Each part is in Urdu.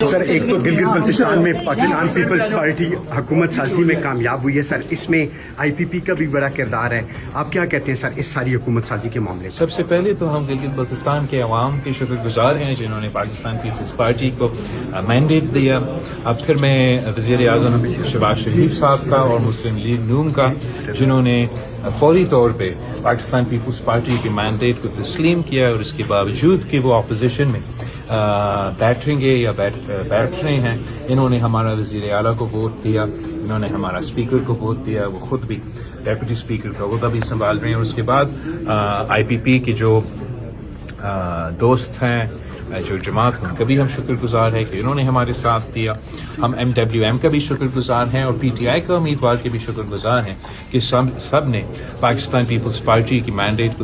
سر ایک تو گلگت بلتستان میں پاکستان پیپلز پارٹی حکومت سازی میں کامیاب ہوئی ہے سر، اس میں آئی پی پی کا بھی بڑا کردار ہے، آپ کیا کہتے ہیں سر اس ساری حکومت سازی کے معاملے میں؟ سب سے پہلے تو ہم گلگت بلتستان کے عوام کے شکر گزار ہیں جنہوں نے پاکستان پیپلز پارٹی کو مینڈیٹ دیا. اب پھر میں وزیر اعظم شہباز شریف صاحب کا اور مسلم لیگ نون کا جنہوں نے فوری طور پہ پاکستان پیپلز پارٹی کے مینڈیٹ کو تسلیم کیا، اور اس کے باوجود کہ وہ اپوزیشن میں بیٹھیں گے یا بیٹھ رہے ہیں، انہوں نے ہمارا وزیر اعلیٰ کو ووٹ دیا، انہوں نے ہمارا اسپیکر کو ووٹ دیا، وہ خود بھی ڈیپٹی اسپیکر کا عہدہ بھی سنبھال رہے ہیں. اور اس کے بعد آئی پی پی کے جو دوست ہیں، جو جماعت ان کا بھی ہم شکر گزار ہیں کہ انہوں نے ہمارے ساتھ دیا. ہم ایم ڈبلیو ایم کا بھی شکر گزار ہیں اور پی ٹی آئی کا امیدوار کے بھی شکر گزار ہیں کہ سب نے پاکستان پیپلز پارٹی کی مینڈیٹ کو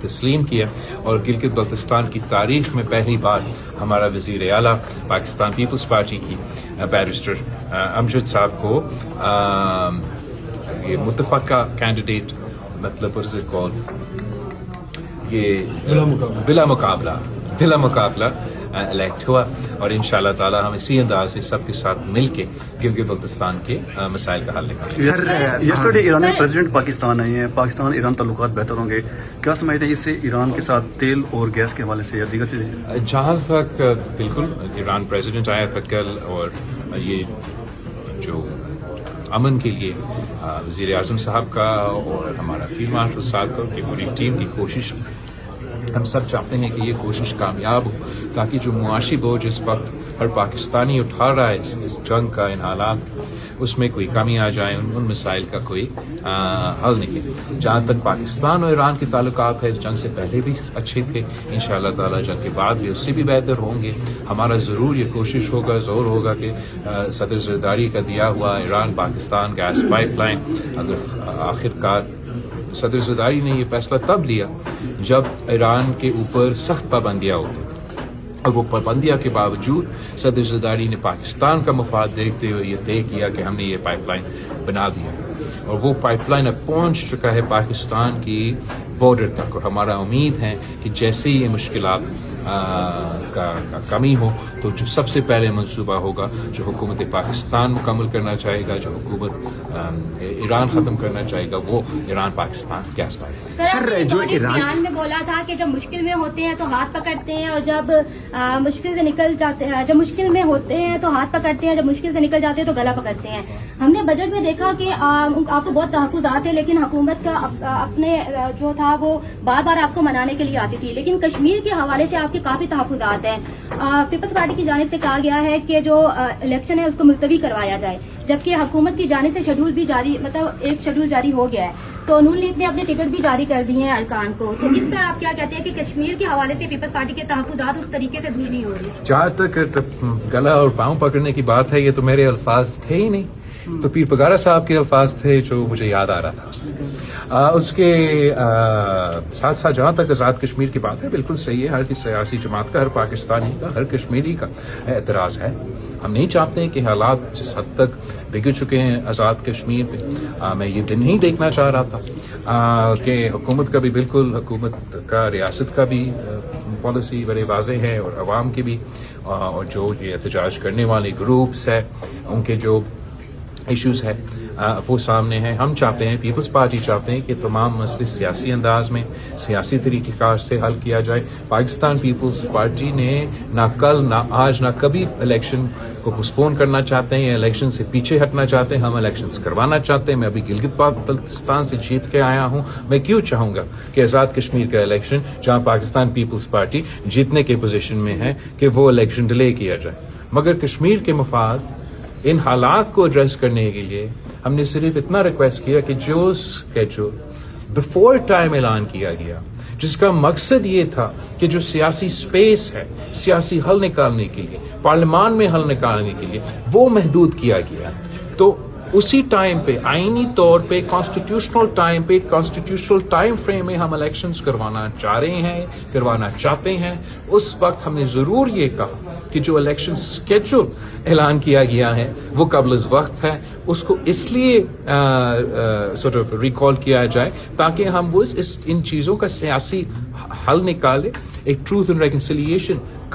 تسلیم کیا، اور گلگت بلتستان کی تاریخ میں پہلی بار ہمارا وزیر اعلیٰ پاکستان پیپلز پارٹی کی بیرسٹر امجد صاحب کو یہ متفقہ کینڈیڈیٹ، مطلب یہ بلا مقابلہ الیکٹ ہوا، اور انشاءاللہ تعالی ہم اسی انداز سے سب کے ساتھ مل کے گلگت بلتستان کے مسائل کا حل نکالیں گے. یسٹرڈے ایران میں پریزیڈنٹ پاکستان آئے ہیں، پاکستان ایران تعلقات بہتر ہوں گے، کیا سمجھتے ہیں اس سے ایران کے ساتھ تیل اور گیس کے حوالے سے یا دیگر چیزیں؟ جہاں تک بالکل ایران پریزیڈنٹ آیا تھا کل، اور یہ جو امن کے لیے وزیر اعظم صاحب کا اور ہمارا فیلڈ مارشل صاحب کا کی پوری ٹیم کی کوشش، ہم سب چاہتے ہیں کہ یہ کوشش کامیاب ہو، تاکہ جو معاشی بوجھ اس وقت ہر پاکستانی اٹھا رہا ہے اس جنگ کا، ان حالات، اس میں کوئی کمی آ جائے، ان مسائل کا کوئی حل نکلے. جہاں تک پاکستان اور ایران کے تعلقات ہے، جنگ سے پہلے بھی اچھے تھے، انشاءاللہ تعالی جنگ کے بعد بھی اس سے بھی بہتر ہوں گے. ہمارا ضرور یہ کوشش ہوگا، زور ہوگا کہ صدر زرداری کا دیا ہوا Iran Pakistan gas pipeline, اگر آخرکار صدر زرداری نے یہ فیصلہ تب لیا جب ایران کے اوپر سخت پابندیاں ہوتی، اور وہ پابندیاں کے باوجود صدر زرداری نے پاکستان کا مفاد دیکھتے ہوئے یہ طے کیا کہ ہم نے یہ پائپ لائن بنا دیا، اور وہ پائپ لائن اب پہنچ چکا ہے پاکستان کی بارڈر تک. اور ہمارا امید ہے کہ جیسے ہی یہ مشکلات کا کمی ہو تو جو سب سے پہلے منصوبہ ہوگا جو حکومت پاکستان مکمل کرنا چاہے گا، جو حکومت ایران ختم کرنا چاہے گا، وہ Iran Pakistan gas pipeline. Sir جو ایران میں بولا تھا کہ جب مشکل میں ہوتے ہیں تو ہاتھ پکڑتے ہیں، اور جب مشکل سے نکل جاتے ہیں، جب مشکل میں ہوتے ہیں تو ہاتھ پکڑتے ہیں، جب مشکل سے نکل جاتے ہیں تو گلا پکڑتے ہیں. ہم نے بجٹ میں دیکھا کہ آپ کو بہت تحفظات ہیں، لیکن حکومت کا اپنے جو تھا وہ بار بار آپ کو منانے کے لیے آتی تھی، لیکن کشمیر کے حوالے سے آپ کے کافی تحفظات ہیں. پیپلز پارٹی کی جانب سے کہا گیا ہے کہ جو الیکشن ہے اس کو ملتوی کروایا جائے، جبکہ حکومت کی جانب سے شیڈول بھی جاری، مطلب ایک شیڈول جاری ہو گیا ہے، تو نون لیگ نے اپنے ٹکٹ بھی جاری کر دیے ہیں ارکان کو. تو اس پر آپ کیا کہتے ہیں کہ کشمیر کے حوالے سے پیپلز پارٹی کے تحفظات اس طریقے سے دور نہیں ہو رہے؟ جہاں تک گلا اور پاؤں پکڑنے کی بات ہے، یہ تو میرے الفاظ تھے ہی نہیں، تو پیر پگارا صاحب کے الفاظ تھے جو مجھے یاد آ رہا تھا. اس کے ساتھ ساتھ جہاں تک آزاد کشمیر کی بات ہے، بالکل صحیح ہے، ہر سیاسی جماعت کا، ہر پاکستانی کا، ہر کشمیری کا اعتراض ہے. ہم نہیں چاہتے ہیں کہ حالات جس حد تک بگڑ چکے ہیں آزاد کشمیر پہ، میں یہ دن نہیں دیکھنا چاہ رہا تھا کہ حکومت کا بھی، بالکل حکومت کا، ریاست کا بھی پالیسی بڑے واضح ہے، اور عوام کی بھی، اور جو یہ احتجاج کرنے والے گروپس ہیں ان کے جو ایشوز ہے وہ سامنے ہیں. ہم چاہتے ہیں، پیپلز پارٹی چاہتے ہیں کہ تمام مسئلے سیاسی انداز میں، سیاسی طریقہ کار سے حل کیا جائے. پاکستان پیپلز پارٹی نے نہ کل، نہ آج، نہ کبھی الیکشن کو پوسپون کرنا چاہتے ہیں یا الیکشن سے پیچھے ہٹنا چاہتے ہیں. ہم الیکشنز کروانا چاہتے ہیں. میں ابھی گلگت بلتستان سے جیت کے آیا ہوں. میں کیوں چاہوں گا کہ آزاد کشمیر کا الیکشن، جہاں پاکستان پیپلز پارٹی جیتنے کے پوزیشن میں ہے، کہ وہ الیکشن ڈیلے کیا جائے. مگر کشمیر کے مفاد، ان حالات کو ایڈریس کرنے کے لیے ہم نے صرف اتنا ریکویسٹ کیا کہ جو اسکیڈول بیفور ٹائم اعلان کیا گیا، جس کا مقصد یہ تھا کہ جو سیاسی سپیس ہے سیاسی حل نکالنے کے لیے، پارلیمان میں حل نکالنے کے لیے، وہ محدود کیا گیا. تو اسی ٹائم پہ، آئینی طور پہ، کانسٹیٹیوشنل ٹائم پہ، کانسٹیٹیوشنل ٹائم فریم میں ہم الیکشنز کروانا چاہ رہے ہیں، کروانا چاہتے ہیں. اس وقت ہم نے ضرور یہ کہا کہ جو الیکشن سکیڈول اعلان کیا گیا ہے وہ قبل از وقت ہے، اس کو اس لیے سورٹ آف ریکال کیا جائے تاکہ ہم وہ ان چیزوں کا سیاسی حل نکالے، ایک ٹروتھ اینڈ ریکنسیلیشن